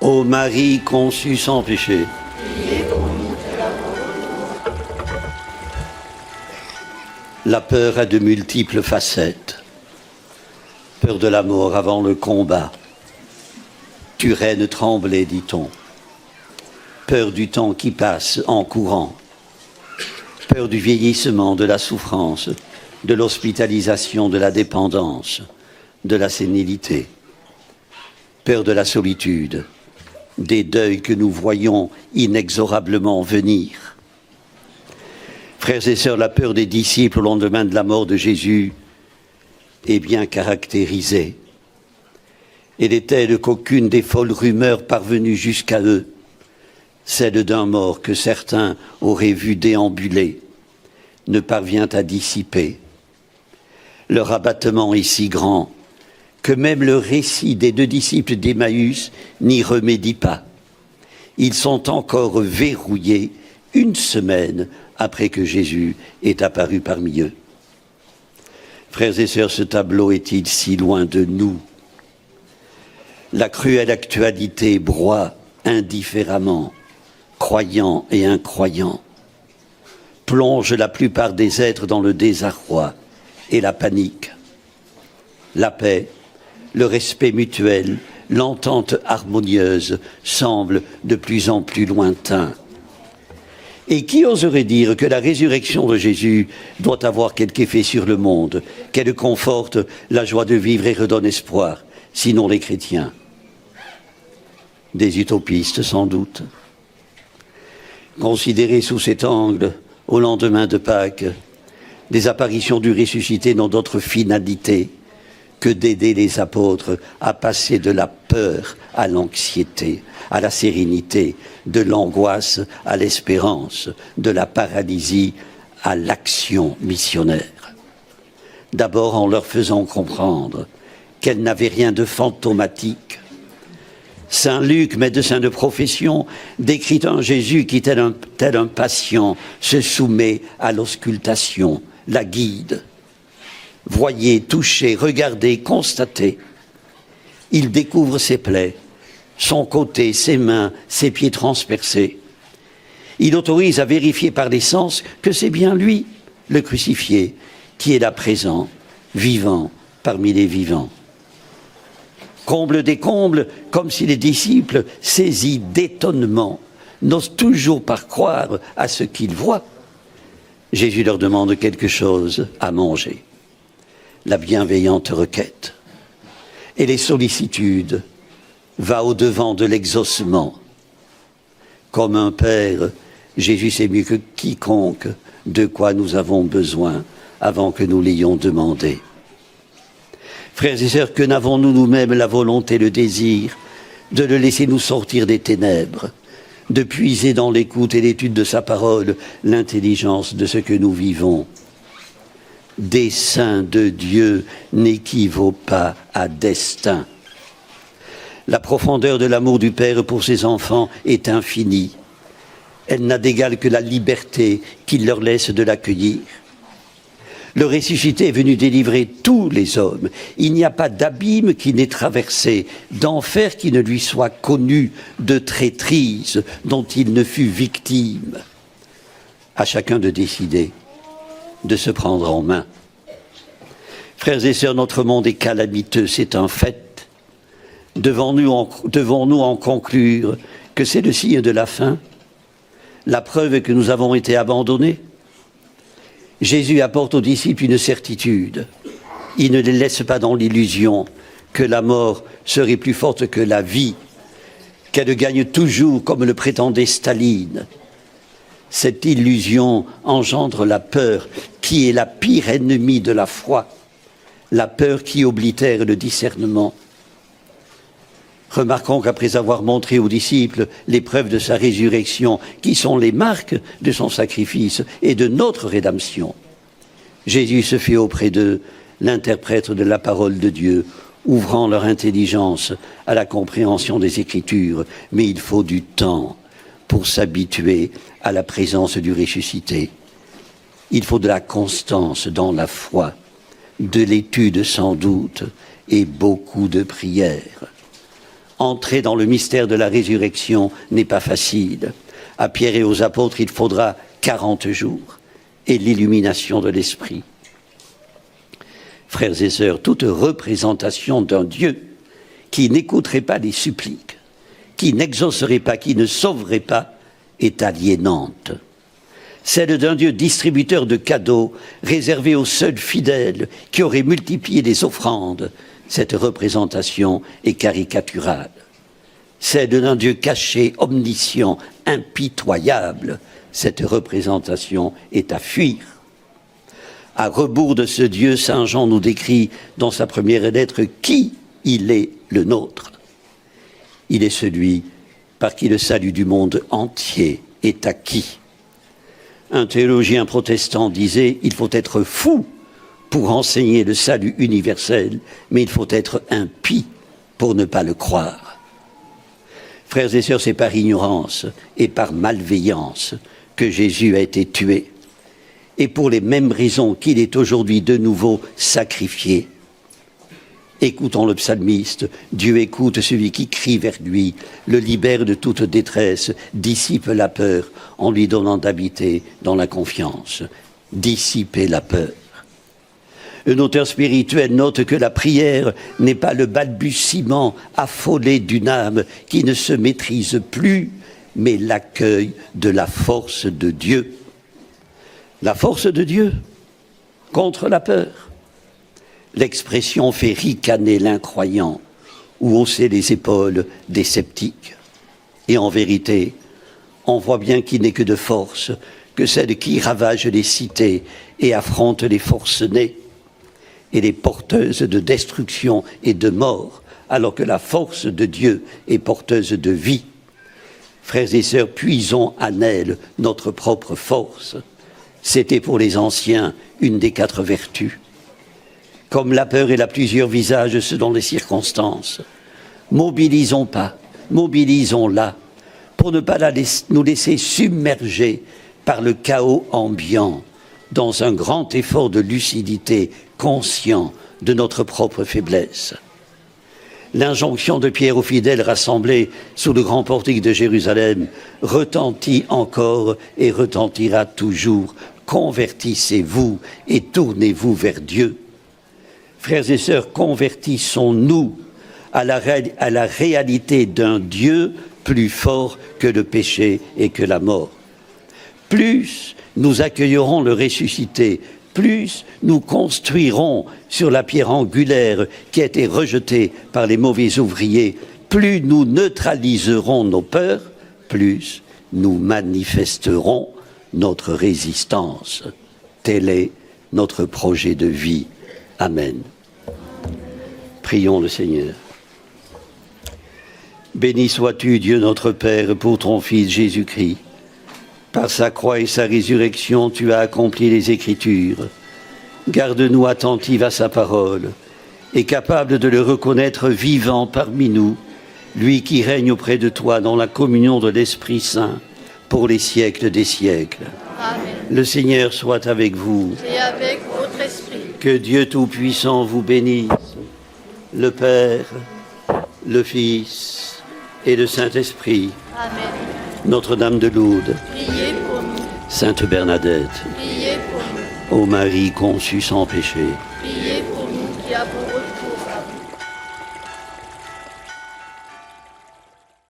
Ô Marie conçue sans péché, la peur a de multiples facettes. Peur de la mort avant le combat. Tu reine tremblée, dit-on. Peur du temps qui passe en courant. Peur du vieillissement, de la souffrance, de l'hospitalisation, de la dépendance, de la sénilité. Peur de la solitude, des deuils que nous voyons inexorablement venir. Frères et sœurs, la peur des disciples au lendemain de la mort de Jésus est bien caractérisée. Elle est telle qu'aucune des folles rumeurs parvenues jusqu'à eux, celle d'un mort que certains auraient vu déambuler, ne parvient à dissiper. Leur abattement est si grand que même le récit des 2 disciples d'Emmaüs n'y remédie pas. Ils sont encore verrouillés 1 semaine après que Jésus est apparu parmi eux. Frères et sœurs, ce tableau est-il si loin de nous? La cruelle actualité broie indifféremment, croyants et incroyants, plonge la plupart des êtres dans le désarroi et la panique. La paix, le respect mutuel, l'entente harmonieuse semblent de plus en plus lointains. Et qui oserait dire que la résurrection de Jésus doit avoir quelque effet sur le monde, qu'elle conforte la joie de vivre et redonne espoir, sinon les chrétiens? Des utopistes sans doute. Considérés sous cet angle, au lendemain de Pâques, des apparitions du ressuscité n'ont d'autre finalité que d'aider les apôtres à passer de la peur à l'anxiété, à la sérénité, de l'angoisse à l'espérance, de la paralysie à l'action missionnaire. D'abord en leur faisant comprendre qu'elles n'avaient rien de fantomatique. Saint Luc, médecin de profession, décrit un Jésus qui, tel un patient, se soumet à l'auscultation, la guide. Voyez, touchez, regardez, constatez. Il découvre ses plaies, son côté, ses mains, ses pieds transpercés. Il autorise à vérifier par les sens que c'est bien lui, le crucifié, qui est là présent, vivant parmi les vivants. Comble des combles, comme si les disciples, saisis d'étonnement, n'osent toujours pas croire à ce qu'ils voient. Jésus leur demande quelque chose à manger. La bienveillante requête et les sollicitudes va au-devant de l'exaucement. Comme un père, Jésus sait mieux que quiconque de quoi nous avons besoin avant que nous l'ayons demandé. Frères et sœurs, que n'avons-nous nous-mêmes la volonté, le désir de le laisser nous sortir des ténèbres, de puiser dans l'écoute et l'étude de sa parole l'intelligence de ce que nous vivons. Dessein de Dieu n'équivaut pas à destin. La profondeur de l'amour du Père pour ses enfants est infinie. Elle n'a d'égal que la liberté qu'il leur laisse de l'accueillir. Le ressuscité est venu délivrer tous les hommes. Il n'y a pas d'abîme qui n'ait traversé, d'enfer qui ne lui soit connu, de traîtrise dont il ne fût victime. À chacun de décider, de se prendre en main. Frères et sœurs, notre monde est calamiteux, c'est un fait. Devons-nous en conclure que c'est le signe de la fin, la preuve que nous avons été abandonnés? Jésus apporte aux disciples une certitude. Il ne les laisse pas dans l'illusion que la mort serait plus forte que la vie, qu'elle gagne toujours comme le prétendait Staline. Cette illusion engendre la peur, qui est la pire ennemie de la foi, la peur qui oblitère le discernement. Remarquons qu'après avoir montré aux disciples les preuves de sa résurrection, qui sont les marques de son sacrifice et de notre rédemption, Jésus se fait auprès d'eux l'interprète de la parole de Dieu, ouvrant leur intelligence à la compréhension des Écritures. Mais il faut du temps pour s'habituer à la présence du ressuscité. Il faut de la constance dans la foi, de l'étude sans doute, et beaucoup de prières. Entrer dans le mystère de la résurrection n'est pas facile. À Pierre et aux apôtres, il faudra 40 jours et l'illumination de l'esprit. Frères et sœurs, toute représentation d'un Dieu qui n'écouterait pas les suppliques, qui n'exaucerait pas, qui ne sauverait pas, est aliénante. Celle d'un Dieu distributeur de cadeaux, réservé aux seuls fidèles qui auraient multiplié les offrandes, cette représentation est caricaturale. Celle d'un Dieu caché, omniscient, impitoyable, cette représentation est à fuir. À rebours de ce Dieu, saint Jean nous décrit dans sa première lettre qui il est le nôtre. Il est celui par qui le salut du monde entier est acquis. Un théologien protestant disait « Il faut être fou pour enseigner le salut universel, mais il faut être impie pour ne pas le croire. » Frères et sœurs, c'est par ignorance et par malveillance que Jésus a été tué. Et pour les mêmes raisons qu'il est aujourd'hui de nouveau sacrifié. Écoutons le psalmiste, Dieu écoute celui qui crie vers lui, le libère de toute détresse, dissipe la peur en lui donnant d'habiter dans la confiance. Dissiper la peur. Un auteur spirituel note que la prière n'est pas le balbutiement affolé d'une âme qui ne se maîtrise plus, mais l'accueil de la force de Dieu. La force de Dieu contre la peur. L'expression fait ricaner l'incroyant ou hausser les épaules des sceptiques. Et en vérité, on voit bien qu'il n'est que de force que celle qui ravage les cités et affronte les forcenés et les porteuses de destruction et de mort, alors que la force de Dieu est porteuse de vie. Frères et sœurs, puisons en elle notre propre force. C'était pour les anciens une des 4 vertus. Comme la peur, elle a plusieurs visages selon les circonstances. Mobilisons pas, mobilisons-la, pour ne pas nous laisser submerger par le chaos ambiant, dans un grand effort de lucidité, conscient de notre propre faiblesse. L'injonction de Pierre aux fidèles rassemblés sous le grand portique de Jérusalem retentit encore et retentira toujours. Convertissez-vous et tournez-vous vers Dieu. Frères et sœurs, convertissons-nous à la réalité d'un Dieu plus fort que le péché et que la mort. Plus nous accueillerons le ressuscité, plus nous construirons sur la pierre angulaire qui a été rejetée par les mauvais ouvriers, plus nous neutraliserons nos peurs, plus nous manifesterons notre résistance. Tel est notre projet de vie. Amen. Prions le Seigneur. Béni sois-tu, Dieu notre Père, pour ton Fils Jésus-Christ. Par sa croix et sa résurrection, tu as accompli les Écritures. Garde-nous attentifs à sa parole et capables de le reconnaître vivant parmi nous, lui qui règne auprès de toi dans la communion de l'Esprit Saint pour les siècles des siècles. Amen. Le Seigneur soit avec vous. Et avec votre esprit. Que Dieu Tout-Puissant vous bénisse, le Père, le Fils et le Saint-Esprit. Amen. Notre-Dame de Lourdes, Priez pour nous. Sainte Bernadette, Priez pour nous. ô Marie conçue sans péché,